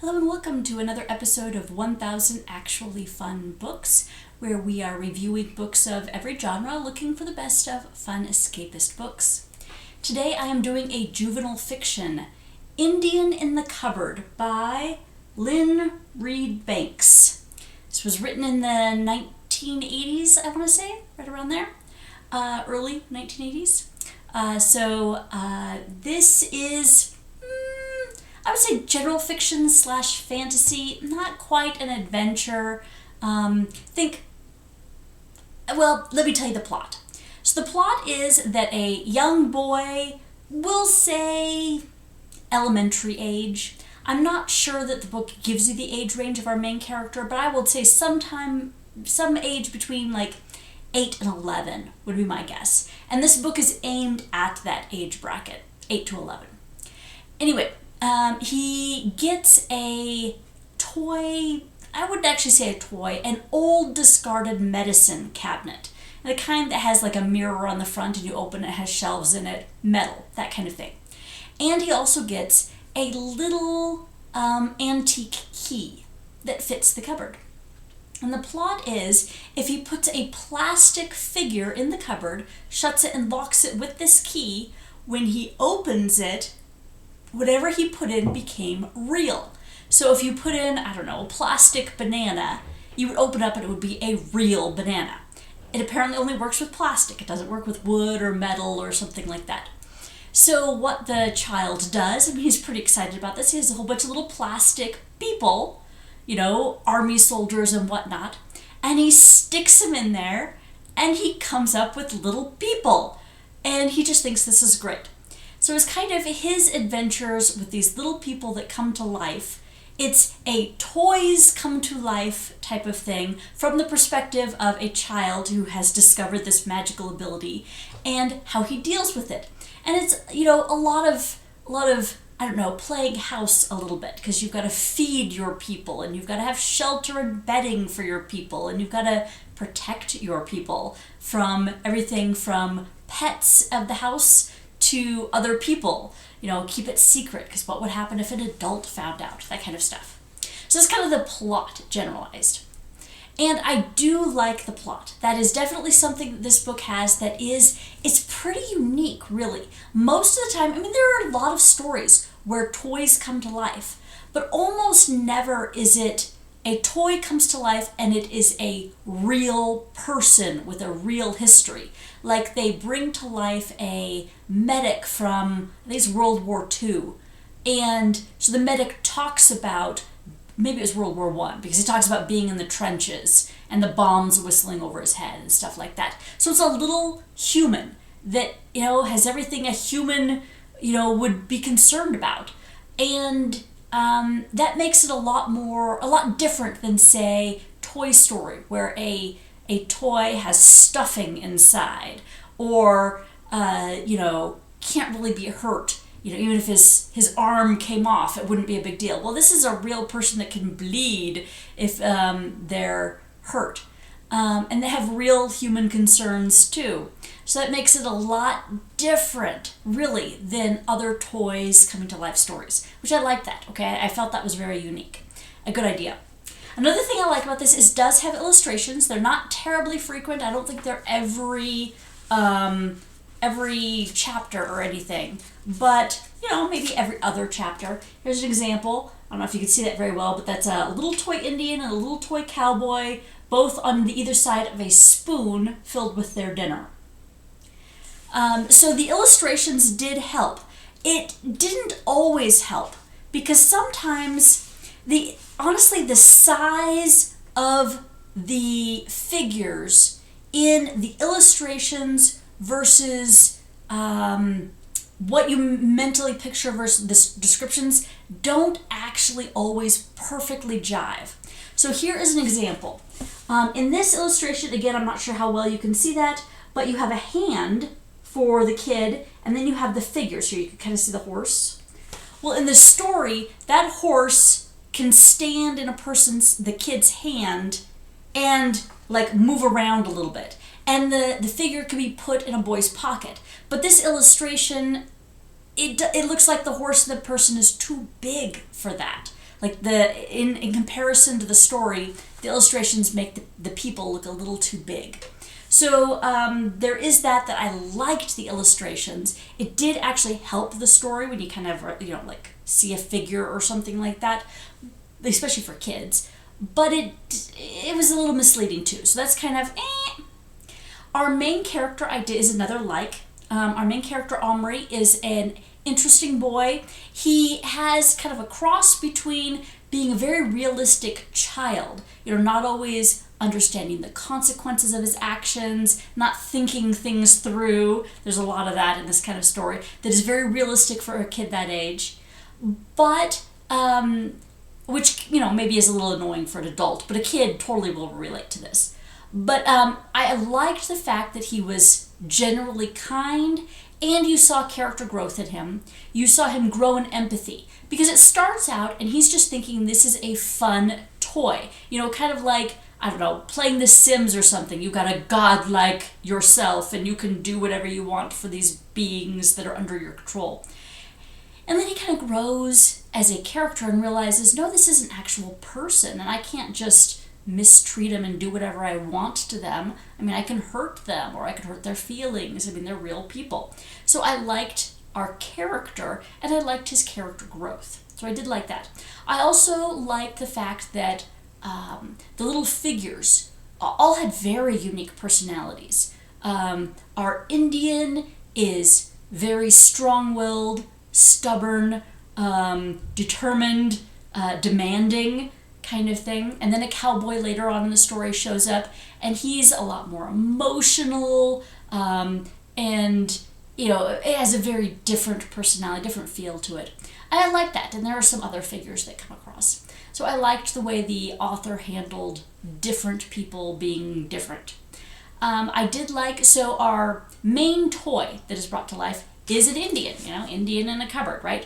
Hello and welcome to another episode of 1000 Actually Fun Books, where we are reviewing books of every genre, looking for the best of fun escapist books. Today I am doing a juvenile fiction, Indian in the Cupboard by Lynne Reid Banks. This was written in the 1980s, I want to say, right around there, early 1980s. This is I would say general fiction / fantasy, not quite an adventure. Let me tell you the plot. So the plot is that a young boy, we'll say elementary age. I'm not sure that the book gives you the age range of our main character, but I will say some age between like 8 and 11 would be my guess. And this book is aimed at that age bracket, 8 to 11. Anyway, he gets a toy, I wouldn't actually say a toy, an old discarded medicine cabinet. The kind that has like a mirror on the front and you open it, it has shelves in it, metal, that kind of thing. And he also gets a little antique key that fits the cupboard. And the plot is, if he puts a plastic figure in the cupboard, shuts it and locks it with this key, when he opens it, whatever he put in became real. So if you put in, I don't know, a plastic banana, you would open up and it would be a real banana. It apparently only works with plastic. It doesn't work with wood or metal or something like that. So what the child does, and he's pretty excited about this, he has a whole bunch of little plastic people, army soldiers and whatnot, and he sticks them in there and he comes up with little people. And he just thinks this is great. So it's kind of his adventures with these little people that come to life. It's a toys come to life type of thing from the perspective of a child who has discovered this magical ability and how he deals with it. And it's, a lot of playing house a little bit, because you've got to feed your people and you've got to have shelter and bedding for your people and you've got to protect your people from everything from pets of the house to other people, keep it secret, because what would happen if an adult found out, that kind of stuff. So that's kind of the plot generalized. And I do like the plot. That is definitely something that this book has it's pretty unique, really. Most of the time, there are a lot of stories where toys come to life, but almost never is it a toy comes to life and it is a real person with a real history. Like they bring to life a medic from, I think it's World War II. And so the medic talks about, maybe it was World War I, because he talks about being in the trenches and the bombs whistling over his head and stuff like that. So it's a little human that, has everything a human, would be concerned about. And that makes it a lot different than, say, Toy Story, where a toy has stuffing inside, or can't really be hurt. Even if his arm came off, it wouldn't be a big deal. Well, this is a real person that can bleed if they're hurt. And they have real human concerns too. So that makes it a lot different, really, than other toys coming to life stories, which I like that, okay? I felt that was very unique. A good idea. Another thing I like about this is it does have illustrations. They're not terribly frequent. I don't think they're every chapter or anything, but maybe every other chapter. Here's an example. I don't know if you can see that very well, but that's a little toy Indian and a little toy cowboy, both on the either side of a spoon filled with their dinner. So the illustrations did help. It didn't always help, because sometimes honestly, the size of the figures in the illustrations versus what you mentally picture versus the descriptions don't actually always perfectly jive. So here is an example. In this illustration, again, I'm not sure how well you can see that, but you have a hand for the kid, and then you have the figures here. You can kind of see the horse. Well, in the story, that horse can stand in the kid's hand and move around a little bit. And the figure can be put in a boy's pocket. But this illustration, it looks like the horse and the person is too big for that. Like in comparison to the story, the illustrations make the people look a little too big. So there is that I liked the illustrations. It did actually help the story when you kind of, like see a figure or something like that, especially for kids. But it was a little misleading too. So that's kind of Our main character is another like. Our main character, Omri, is an interesting boy. He has kind of a cross between being a very realistic child, not always understanding the consequences of his actions, not thinking things through. There's a lot of that in this kind of story that is very realistic for a kid that age, but which maybe is a little annoying for an adult, but a kid totally will relate to this. But I liked the fact that he was generally kind, and you saw character growth in him. You saw him grow in empathy, because it starts out and he's just thinking this is a fun toy, kind of like, I don't know, playing The Sims or something. You got a godlike yourself and you can do whatever you want for these beings that are under your control. And then he kind of grows as a character and realizes, no, this is an actual person and I can't just mistreat them and do whatever I want to them. I can hurt them or I can hurt their feelings. They're real people. So I liked our character and I liked his character growth. So I did like that. I also liked the fact that the little figures all had very unique personalities. Our Indian is very strong-willed, stubborn, determined, demanding kind of thing. And then a cowboy later on in the story shows up and he's a lot more emotional, and it has a very different personality, different feel to it. And I like that. And there are some other figures that come across. So I liked the way the author handled different people being different. I did so our main toy that is brought to life is an Indian, Indian in a cupboard, right?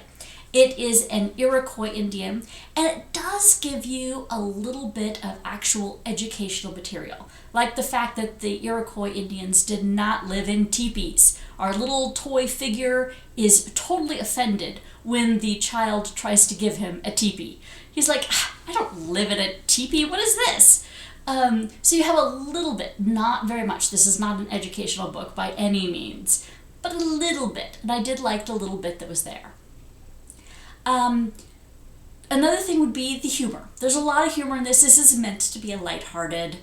It is an Iroquois Indian, and it does give you a little bit of actual educational material, like the fact that the Iroquois Indians did not live in teepees. Our little toy figure is totally offended when the child tries to give him a teepee. He's like, I don't live in a teepee, what is this? So you have a little bit, not very much. This is not an educational book by any means, but a little bit, and I did like the little bit that was there. Another thing would be the humor. There's a lot of humor in this. This is meant to be a lighthearted,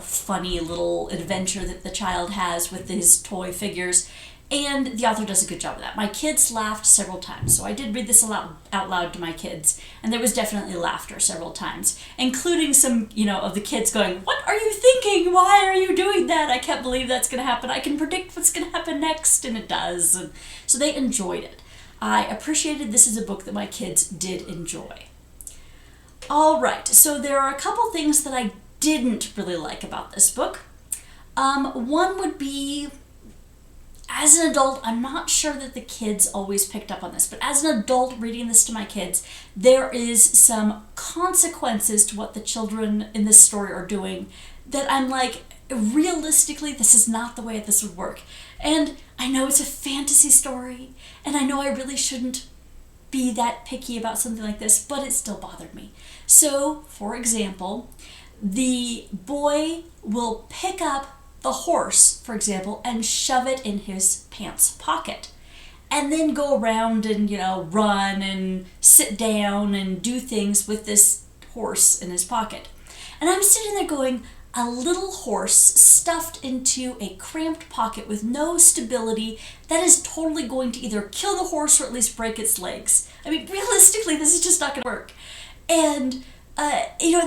funny little adventure that the child has with his toy figures, and the author does a good job of that. My kids laughed several times, so I did read this out loud to my kids, and there was definitely laughter several times, including some, of the kids going, "What are you thinking? Why are you doing that? I can't believe that's going to happen. I can predict what's going to happen next," and it does. And so they enjoyed it. I appreciated this is a book that my kids did enjoy. All right, so there are a couple things that I didn't really like about this book. One would be, as an adult, I'm not sure that the kids always picked up on this, but as an adult reading this to my kids, there is some consequences to what the children in this story are doing that I'm like, realistically, this is not the way this would work. And I know it's a fantasy story, and I know I really shouldn't be that picky about something like this, but it still bothered me. So, for example, the boy will pick up the horse, for example, and shove it in his pants pocket, and then go around and, run and sit down and do things with this horse in his pocket. And I'm sitting there going, a little horse stuffed into a cramped pocket with no stability, that is totally going to either kill the horse or at least break its legs. Realistically, this is just not going to work. And,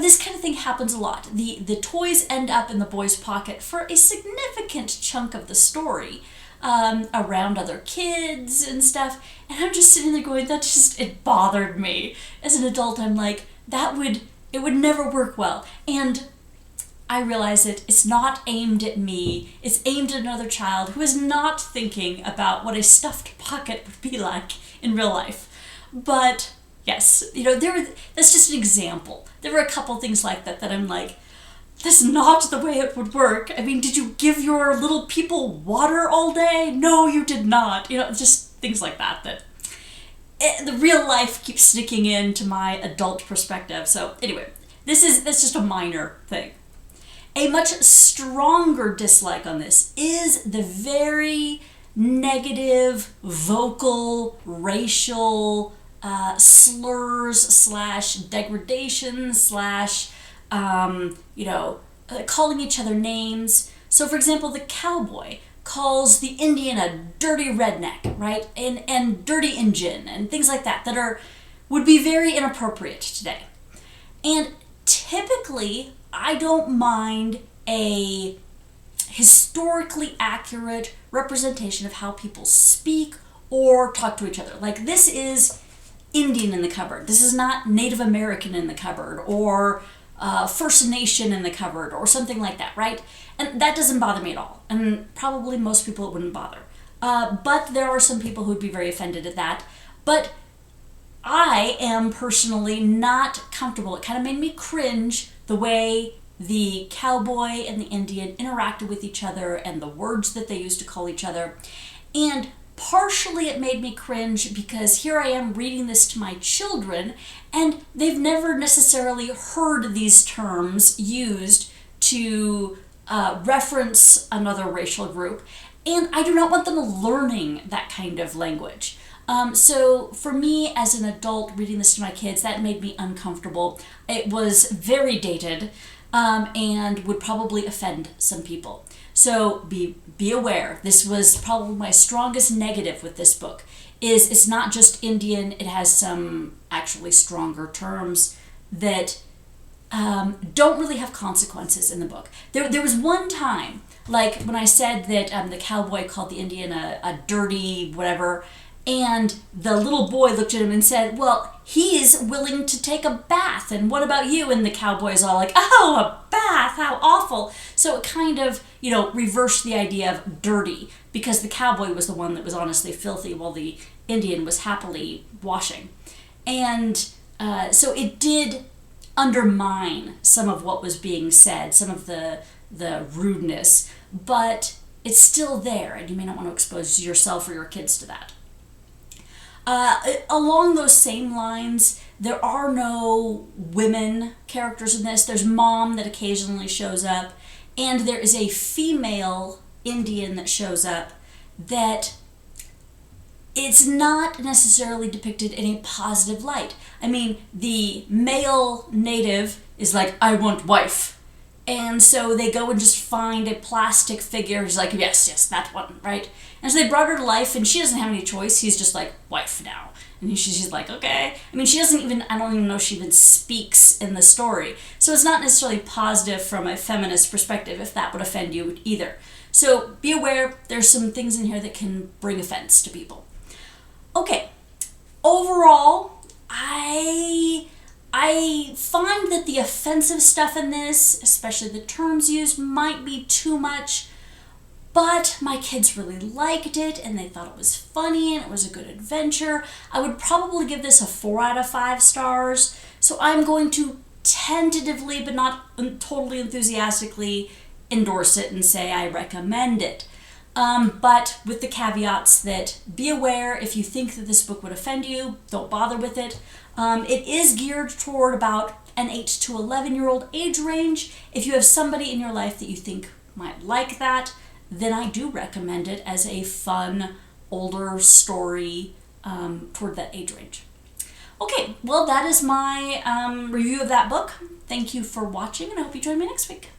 this kind of thing happens a lot. The toys end up in the boy's pocket for a significant chunk of the story, around other kids and stuff. And I'm just sitting there going, it bothered me. As an adult, I'm like, it would never work well. And I realize it's not aimed at me. It's aimed at another child who is not thinking about what a stuffed pocket would be like in real life. But yes, that's just an example. There were a couple things like that I'm like, that's not the way it would work. Did you give your little people water all day? No, you did not. Just things like that the real life keeps sneaking into my adult perspective. So anyway, that's just a minor thing. A much stronger dislike on this is the very negative vocal, racial slurs slash degradation slash, calling each other names. So for example, the cowboy calls the Indian a dirty redneck, right? And dirty Injun and things like that would be very inappropriate today. And typically, I don't mind a historically accurate representation of how people speak or talk to each other. Like, this is Indian in the cupboard. This is not Native American in the cupboard or First Nation in the cupboard or something like that, right? And that doesn't bother me at all. And probably most people it wouldn't bother. But there are some people who would be very offended at that. But I am personally not comfortable. It kind of made me cringe the way the cowboy and the Indian interacted with each other and the words that they used to call each other. And partially it made me cringe because here I am reading this to my children and they've never necessarily heard these terms used to reference another racial group, and I do not want them learning that kind of language. So for me as an adult reading this to my kids, that made me uncomfortable. It was very dated and would probably offend some people. So be aware. This was probably my strongest negative with this book. It's not just Indian, it has some actually stronger terms that don't really have consequences in the book. There was one time, like when I said that the cowboy called the Indian a dirty whatever, and the little boy looked at him and said, well, he's willing to take a bath, and what about you? And the cowboy's all like, oh, a bath, how awful. So it kind of, reversed the idea of dirty, because the cowboy was the one that was honestly filthy while the Indian was happily washing. And so it did undermine some of what was being said, some of the rudeness, but it's still there, and you may not want to expose yourself or your kids to that. Along those same lines, there are no women characters in this. There's Mom that occasionally shows up, and there is a female Indian that shows up that it's not necessarily depicted in a positive light. I mean, the male native is like, I want wife. And so they go and just find a plastic figure. He's like, yes, that one, right? And so they brought her to life, and she doesn't have any choice. He's just like, wife now. And she's like, okay. I mean, I don't even know if she even speaks in the story. So it's not necessarily positive from a feminist perspective, if that would offend you either. So be aware, there's some things in here that can bring offense to people. Okay, overall, I find that the offensive stuff in this, especially the terms used, might be too much, but my kids really liked it and they thought it was funny and it was a good adventure. I would probably give this a 4 out of 5 stars, so I'm going to tentatively, but not totally enthusiastically, endorse it and say I recommend it. But with the caveats that be aware, if you think that this book would offend you, don't bother with it. It is geared toward about an 8 to 11-year-old age range. If you have somebody in your life that you think might like that, then I do recommend it as a fun, older story toward that age range. Okay, well, that is my review of that book. Thank you for watching, and I hope you join me next week.